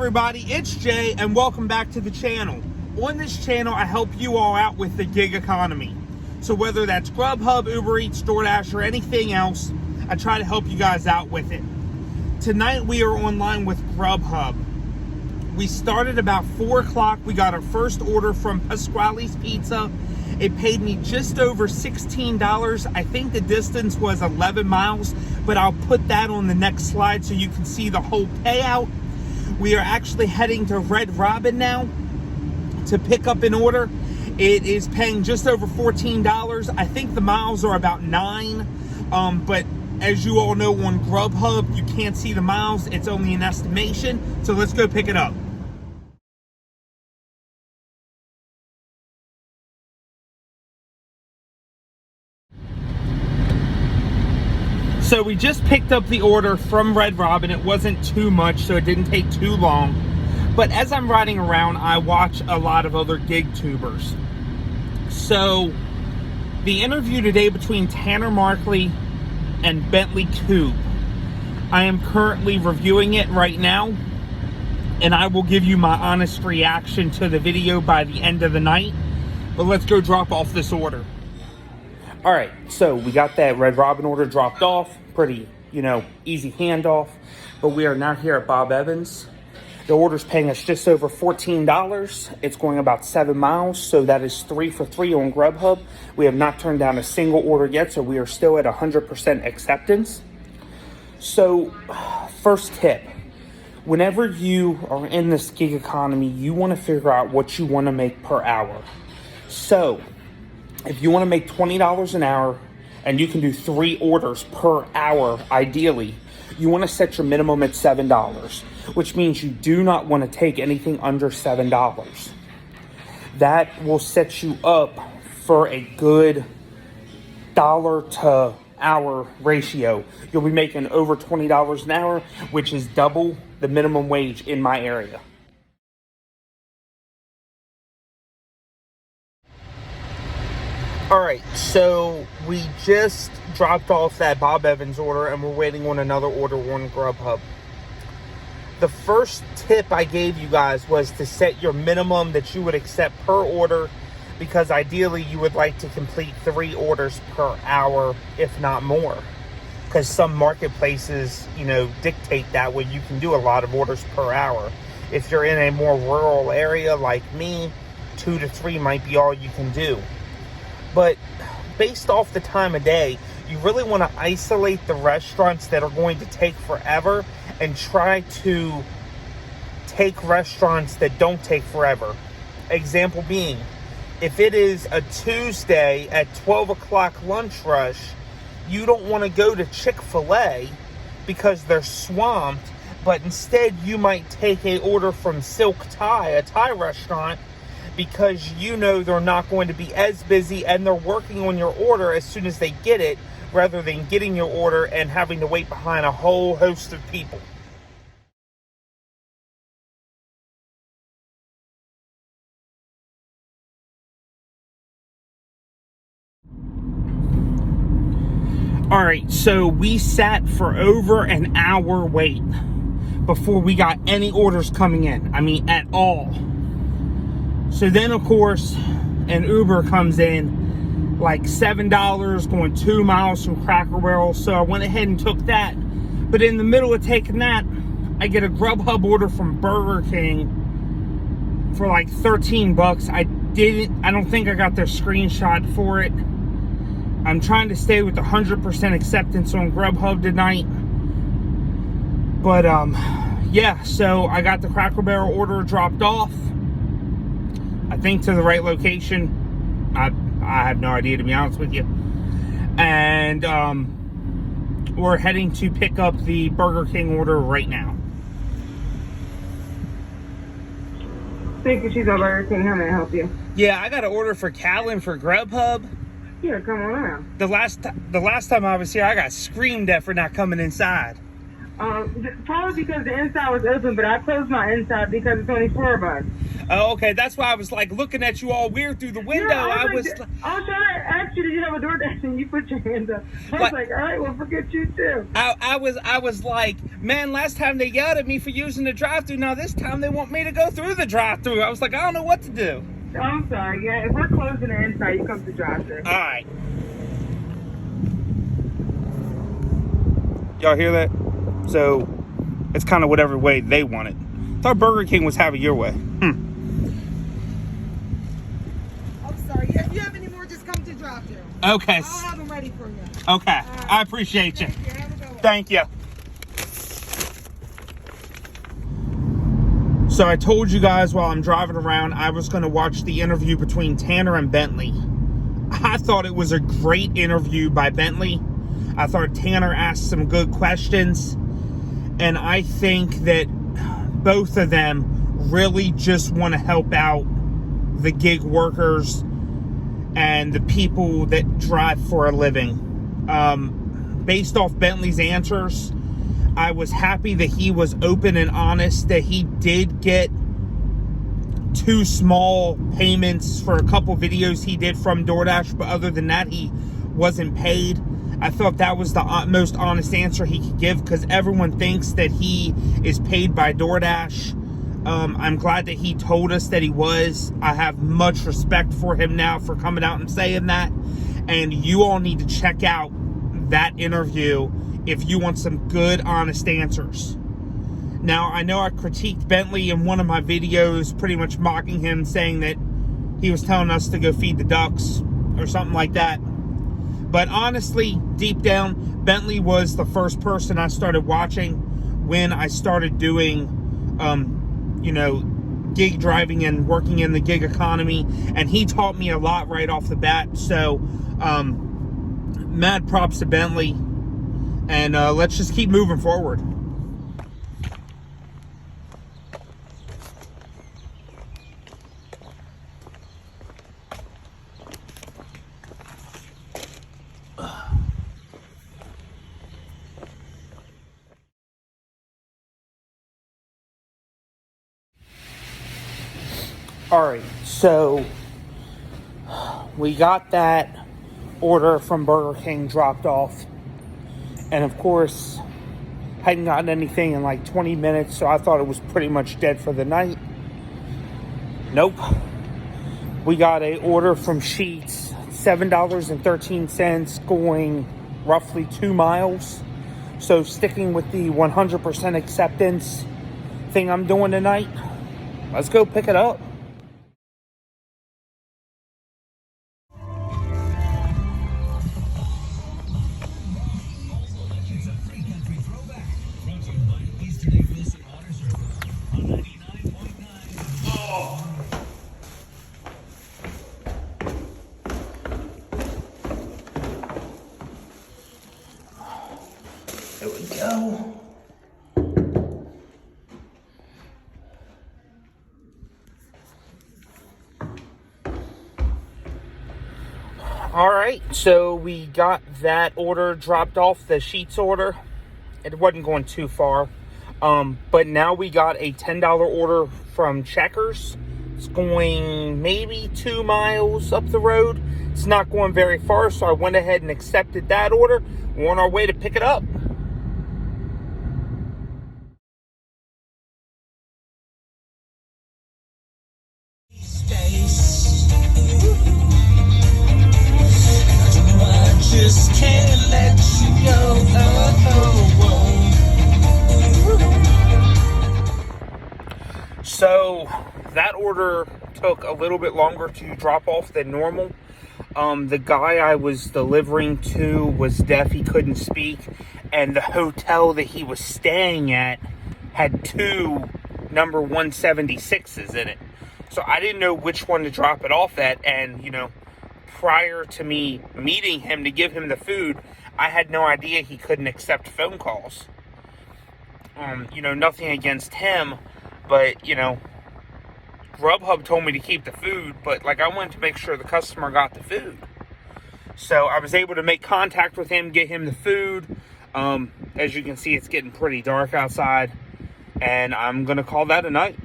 everybody, it's Jay and welcome back to the channel. On this channel, I help you all out with the gig economy. So whether that's GrubHub, Uber Eats, DoorDash, or anything else, I try to help you guys out with it. Tonight we are online with GrubHub. We started about 4 o'clock. We got our first order from Pasquale's Pizza. It paid me just over $16. I think the distance was 11 miles, but I'll put that on the next slide so you can see the whole payout. We are actually heading to Red Robin now to pick up an order. It is paying just over $14. I think the miles are about 9, but as you all know on GrubHub, you can't see the miles. It's only an estimation, so let's go pick it up. So we just picked up the order from Red Robin. It wasn't too much, so it didn't take too long. But as I'm riding around, I watch a lot of other gig tubers. So the interview today between Tanner Markley and Bentley Coop, I am currently reviewing it right now, and I will give you my honest reaction to the video by the end of the night. But let's go drop off this order. All right, so we got that Red Robin order dropped off. Pretty, easy handoff. But we are now here at Bob Evans. The order's paying us just over $14. It's going about 7 miles, so that is 3 for 3 on GrubHub. We have not turned down a single order yet, so we are still at 100% acceptance. So, first tip. Whenever you are in this gig economy, you want to figure out what you want to make per hour. So, if you want to make $20 an hour and you can do 3 orders per hour, ideally, you want to set your minimum at $7, which means you do not want to take anything under $7. That will set you up for a good dollar to hour ratio. You'll be making over $20 an hour, which is double the minimum wage in my area. All right, so we just dropped off that Bob Evans order and we're waiting on another order on GrubHub. The first tip I gave you guys was to set your minimum that you would accept per order, because ideally you would like to complete 3 orders per hour, if not more. Because some marketplaces, dictate that way you can do a lot of orders per hour. If you're in a more rural area like me, 2 to 3 might be all you can do. But based off the time of day, you really want to isolate the restaurants that are going to take forever and try to take restaurants that don't take forever. Example being, if it is a Tuesday at 12 o'clock lunch rush, you don't want to go to Chick-fil-A because they're swamped, but instead you might take a order from Silk Thai, a Thai restaurant, because they're not going to be as busy and they're working on your order as soon as they get it, rather than getting your order and having to wait behind a whole host of people. All right, so we sat for over an hour wait before we got any orders coming in. I mean, at all. So then, of course, an Uber comes in, like $7, going 2 miles from Cracker Barrel. So I went ahead and took that. But in the middle of taking that, I get a GrubHub order from Burger King for like 13 bucks. I don't think I got their screenshot for it. I'm trying to stay with 100% acceptance on GrubHub tonight. But, yeah, so I got the Cracker Barrel order dropped off. I think to the right location. I have no idea, to be honest with you. And we're heading to pick up the Burger King order right now. Thank you, she's on Burger King. How may I help you? Yeah, I got an order for Callan for GrubHub. Here, come on around. The last time I was here, I got screamed at for not coming inside. Probably because the inside was open, but I closed my inside because it's only 4 of us. Oh, okay. That's why I was like looking at you all weird through the window. Yeah, I was trying to ask you, did you have a DoorDash? And you put your hands up. I was like, all right, well, forget you too. I was like, man, last time they yelled at me for using the drive-thru. Now this time they want me to go through the drive-thru. I was like, I don't know what to do. I'm sorry. Yeah, if we're closing the inside, you come to drive-thru. All right. Y'all hear that? So it's kind of whatever way they want it. Thought Burger King was having your way. I'm sorry. Yeah, if you have any more, just come to drive-thru. Okay. I'll have them ready for you. Okay. I appreciate you. Thank you. Have a good one. Thank you. So I told you guys while I'm driving around, I was going to watch the interview between Tanner and Bentley. I thought it was a great interview by Bentley. I thought Tanner asked some good questions. And I think that both of them really just want to help out the gig workers and the people that drive for a living. Based off Bentley's answers, I was happy that he was open and honest, that he did get 2 small payments for a couple videos he did from DoorDash, but other than that, he wasn't paid. I thought that was the most honest answer he could give, because everyone thinks that he is paid by DoorDash. I'm glad that he told us that he was. I have much respect for him now for coming out and saying that. And you all need to check out that interview if you want some good, honest answers. Now, I know I critiqued Bentley in one of my videos, pretty much mocking him, saying that he was telling us to go feed the ducks or something like that. But honestly, deep down, Bentley was the first person I started watching when I started doing, gig driving and working in the gig economy. And he taught me a lot right off the bat. So, mad props to Bentley. And let's just keep moving forward. Alright, so we got that order from Burger King dropped off. And of course, hadn't gotten anything in like 20 minutes, so I thought it was pretty much dead for the night. Nope. We got a order from Sheetz, $7.13, going roughly 2 miles. So sticking with the 100% acceptance thing I'm doing tonight, let's go pick it up. There we go. All right, so we got that order dropped off, the Sheetz order. It wasn't going too far. But now we got a $10 order from Checkers. It's going maybe 2 miles up the road. It's not going very far, so I went ahead and accepted that order. We're on our way to pick it up. Just can't let you go. So that order took a little bit longer to drop off than normal. The guy I was delivering to was deaf, he couldn't speak, and the hotel that he was staying at had 2 number 176s in it. So I didn't know which one to drop it off at, and prior to me meeting him to give him the food, I had no idea he couldn't accept phone calls. Nothing against him, but, GrubHub told me to keep the food, but, I wanted to make sure the customer got the food. So I was able to make contact with him, get him the food. As you can see, it's getting pretty dark outside, and I'm going to call that a night.